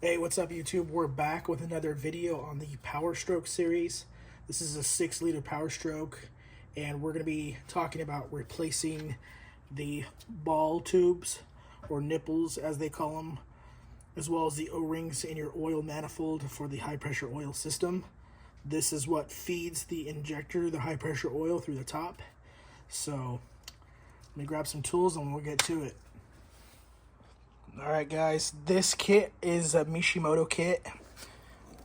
Hey, what's up YouTube? We're back with another video on the Powerstroke series. This is a 6-liter Powerstroke, and we're going to be talking about replacing the ball tubes, or nipples as they call them, as well as the O-rings in your oil manifold for the high pressure oil system. This is what feeds the injector, the high pressure oil, through the top. So let me grab some tools and we'll get to it. Alright guys, this kit is a Mishimoto kit.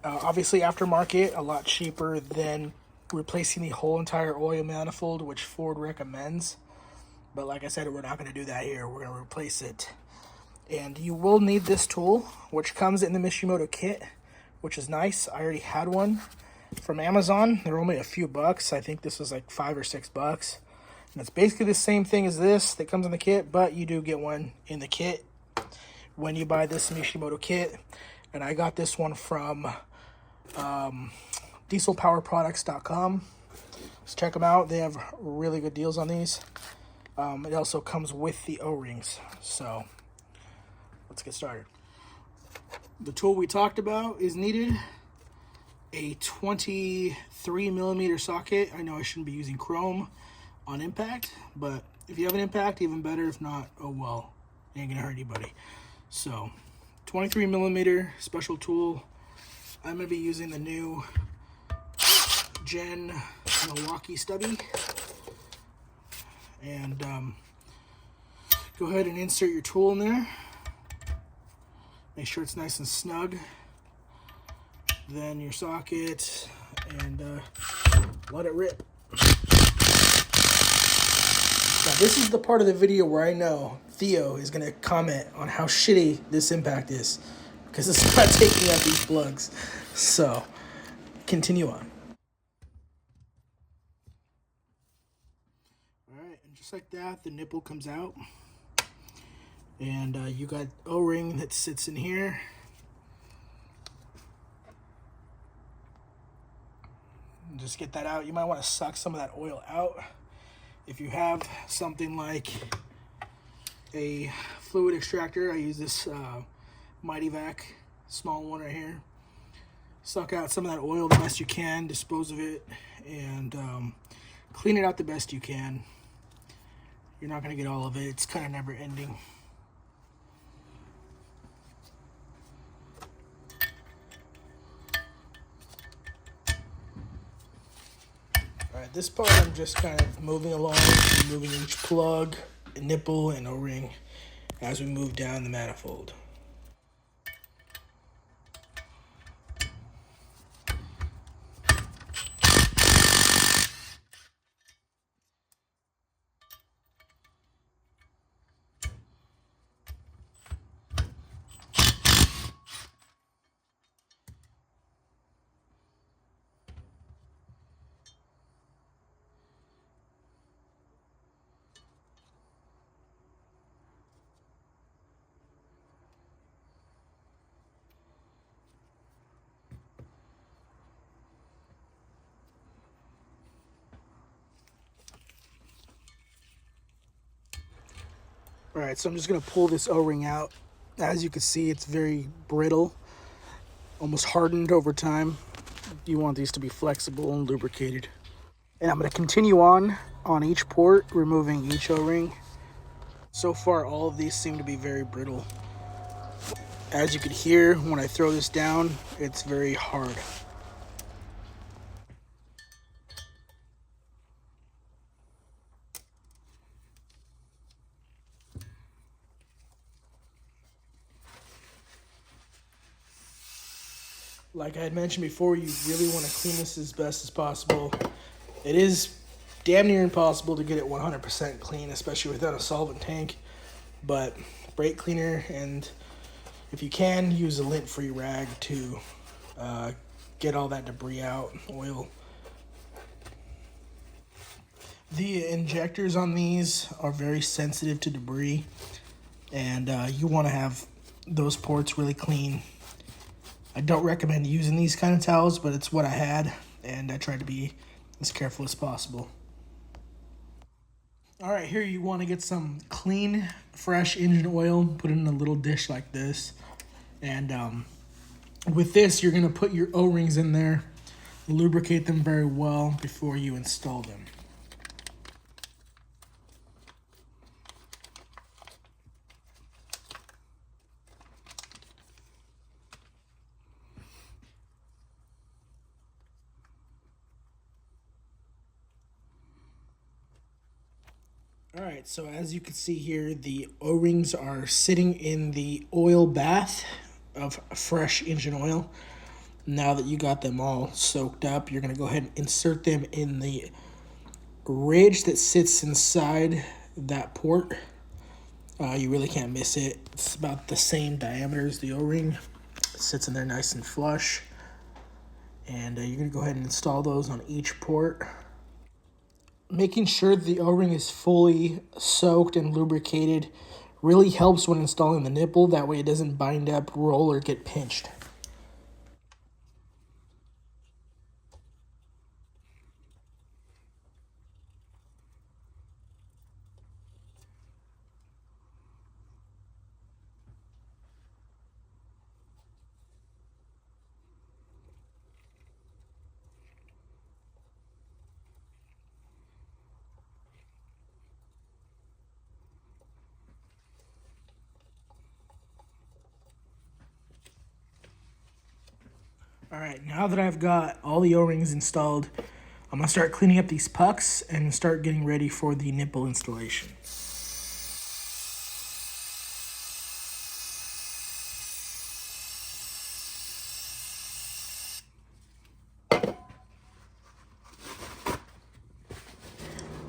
Obviously aftermarket, a lot cheaper than replacing the whole entire oil manifold, which Ford recommends. But like I said, we're not going to do that here. We're going to replace it. And you will need this tool, which comes in the Mishimoto kit, which is nice. I already had one from Amazon. They're only a few bucks. I think this was like $5 or $6. And it's basically the same thing as this that comes in the kit, but you do get one in the kit when you buy this Mishimoto kit. And I got this one from dieselpowerproducts.com. Let's check them out. They have really good deals on these. It also comes with the O-rings. So let's get started. The tool we talked about is needed. A 23mm socket. I know I shouldn't be using chrome on impact, but if you have an impact, even better. If not, oh well, it ain't gonna hurt anybody. So 23mm special tool. I'm gonna be using the new Gen Milwaukee stubby. And go ahead and insert your tool in there. Make sure it's nice and snug. Then your socket, and let it rip. Now this is the part of the video where I know Theo is going to comment on how shitty this impact is, because it's not taking out these plugs. So, continue on. Alright, and just like that, the nipple comes out. And you got O-ring that sits in here. Just get that out. You might want to suck some of that oil out. If you have something like a fluid extractor, I use this Mighty Vac small one right here. Suck out some of that oil the best you can, dispose of it, and clean it out the best you can. You're not going to get all of it. It's kind of never ending. Alright, this part I'm just kind of moving along, removing each plug, nipple, and O-ring as we move down the manifold. Alright, so I'm just going to pull this O-ring out. As you can see, it's very brittle, almost hardened over time. You want these to be flexible and lubricated. And I'm going to continue on each port, removing each O-ring. So far, all of these seem to be very brittle. As you can hear, when I throw this down, it's very hard. Like I had mentioned before, you really want to clean this as best as possible. It is damn near impossible to get it 100% clean, especially without a solvent tank. But brake cleaner, and if you can, use a lint-free rag to get all that debris out, oil. The injectors on these are very sensitive to debris, and you want to have those ports really clean. I don't recommend using these kind of towels, but it's what I had, and I tried to be as careful as possible. Alright, here you want to get some clean, fresh engine oil, put it in a little dish like this, and With this, you're going to put your O-rings in there, lubricate them very well before you install them. Alright, so as you can see here, the O-rings are sitting in the oil bath of fresh engine oil. Now that you got them all soaked up, you're going to go ahead and insert them in the ridge that sits inside that port. You really can't miss it. It's about the same diameter as the O-ring. It sits in there nice and flush. And you're going to go ahead and install those on each port. Making sure the O-ring is fully soaked and lubricated really helps when installing the nipple. That way it doesn't bind up, roll, or get pinched. Alright, now that I've got all the O-rings installed, I'm going to start cleaning up these pucks and start getting ready for the nipple installation.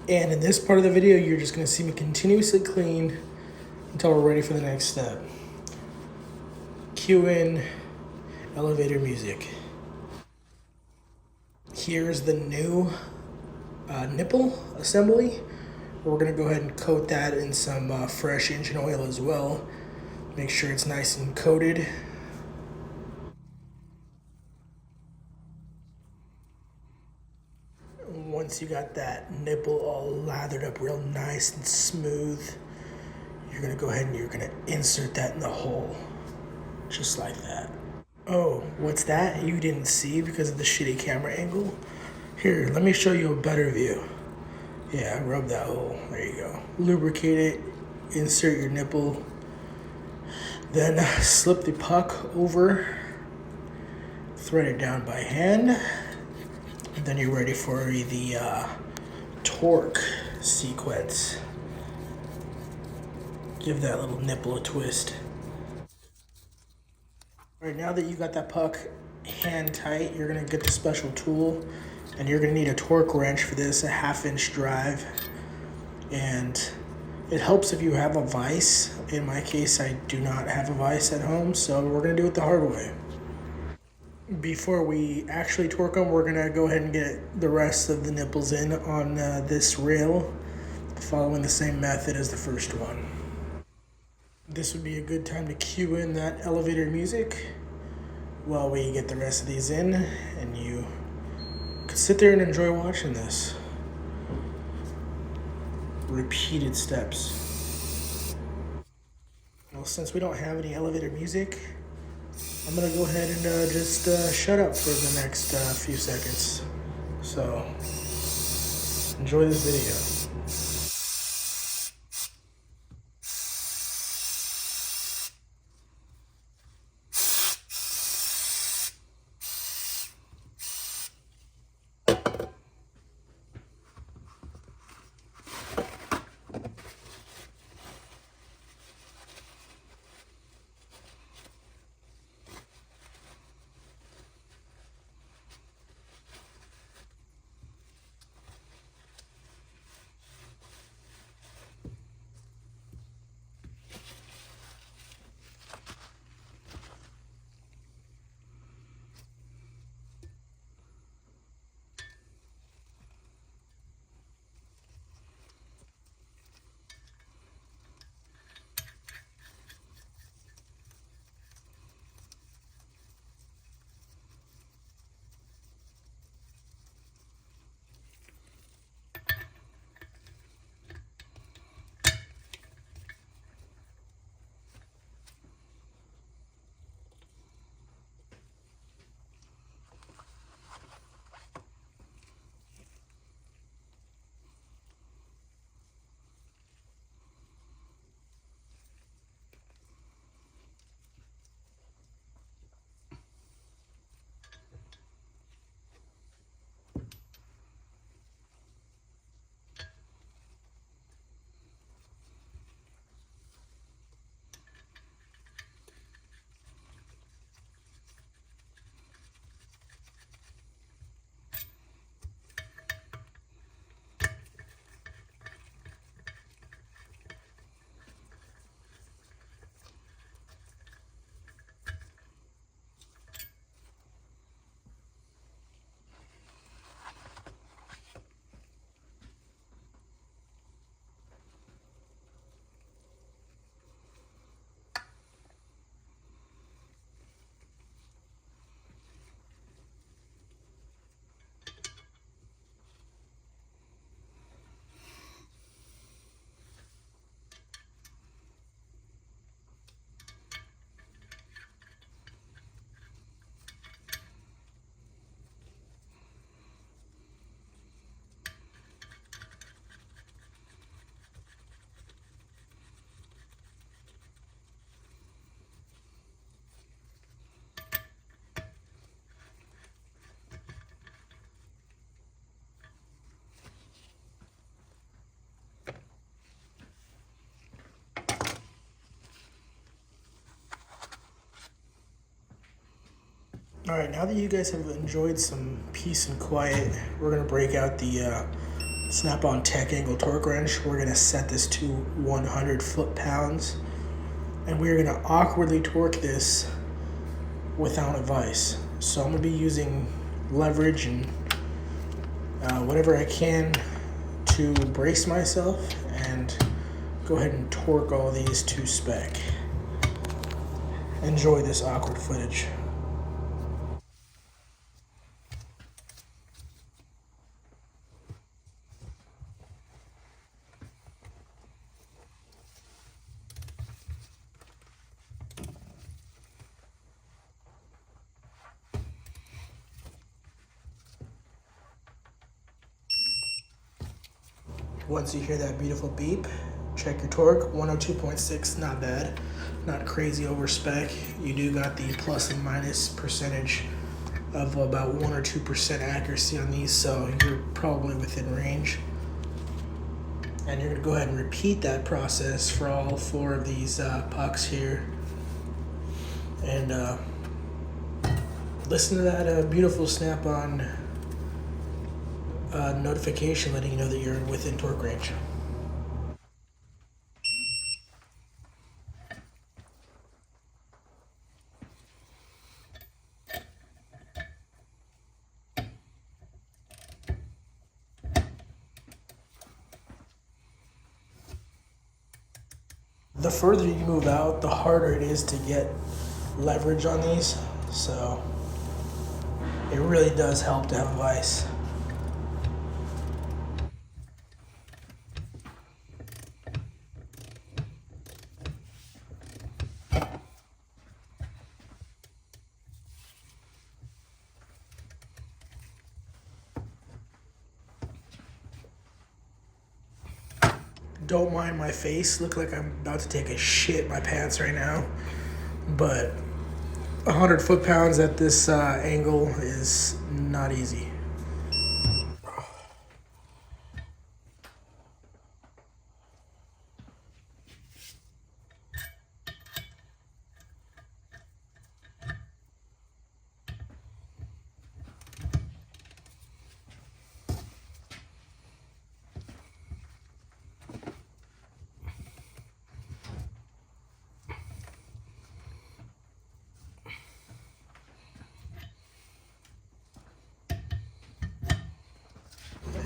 And in this part of the video, you're just going to see me continuously clean until we're ready for the next step. Cue in elevator music. Here's the new nipple assembly. We're going to go ahead and coat that in some fresh engine oil as well. Make sure it's nice and coated. Once you got that nipple all lathered up real nice and smooth, you're going to go ahead and you're going to insert that in the hole. Just like that. Oh, what's that? You didn't see because of the shitty camera angle? Here, let me show you a better view. Yeah, rub that hole. There you go. Lubricate it, insert your nipple, then slip the puck over, thread it down by hand, and then you're ready for the torque sequence. Give that little nipple a twist. All right, now that you got that puck hand tight, you're gonna get the special tool, and you're gonna need a torque wrench for this, a 1/2-inch drive. And it helps if you have a vise. In my case, I do not have a vise at home, so we're gonna do it the hard way. Before we actually torque them, we're gonna go ahead and get the rest of the nipples in on this rail, following the same method as the first one. This would be a good time to cue in that elevator music while we get the rest of these in, and you can sit there and enjoy watching this. Repeated steps. Well, since we don't have any elevator music, I'm gonna go ahead and just shut up for the next few seconds. So, enjoy this video. All right, now that you guys have enjoyed some peace and quiet, we're gonna break out the Snap-on Tech Angle Torque Wrench. We're gonna set this to 100 foot-pounds, and we're gonna awkwardly torque this without a vise. So I'm gonna be using leverage and whatever I can to brace myself and go ahead and torque all these to spec. Enjoy this awkward footage. Once you hear that beautiful beep, check your torque. 102.6, not bad. Not crazy over spec. You do got the plus and minus percentage of about 1 or 2% accuracy on these, so you're probably within range. And you're gonna go ahead and repeat that process for all 4 of these pucks here. And listen to that beautiful Snap-on notification letting you know that you're within torque range. The further you move out, the harder it is to get leverage on these, so it really does help to have a vise. Don't mind my face. Look like I'm about to take a shit in my pants right now. But 100 foot-pounds at this angle is not easy.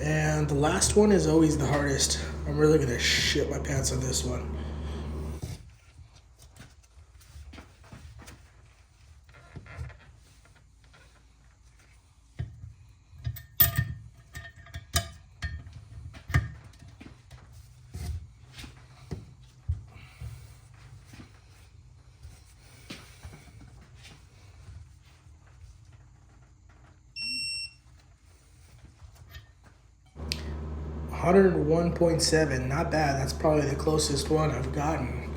And the last one is always the hardest. I'm really gonna shit my pants on this one. $101.7, not bad. That's probably the closest one I've gotten.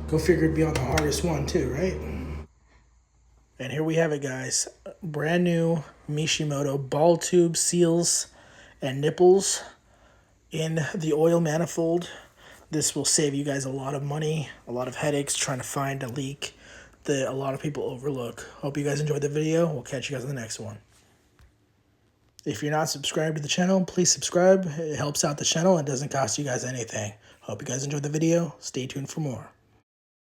Go figure it'd be on the hardest one too, right? And here we have it, guys. Brand new Mishimoto ball tube seals and nipples in the oil manifold. This will save you guys a lot of money, a lot of headaches trying to find a leak that a lot of people overlook. Hope you guys enjoyed the video. We'll catch you guys in the next one. If you're not subscribed to the channel, please subscribe. It helps out the channel and doesn't cost you guys anything. Hope you guys enjoyed the video. Stay tuned for more.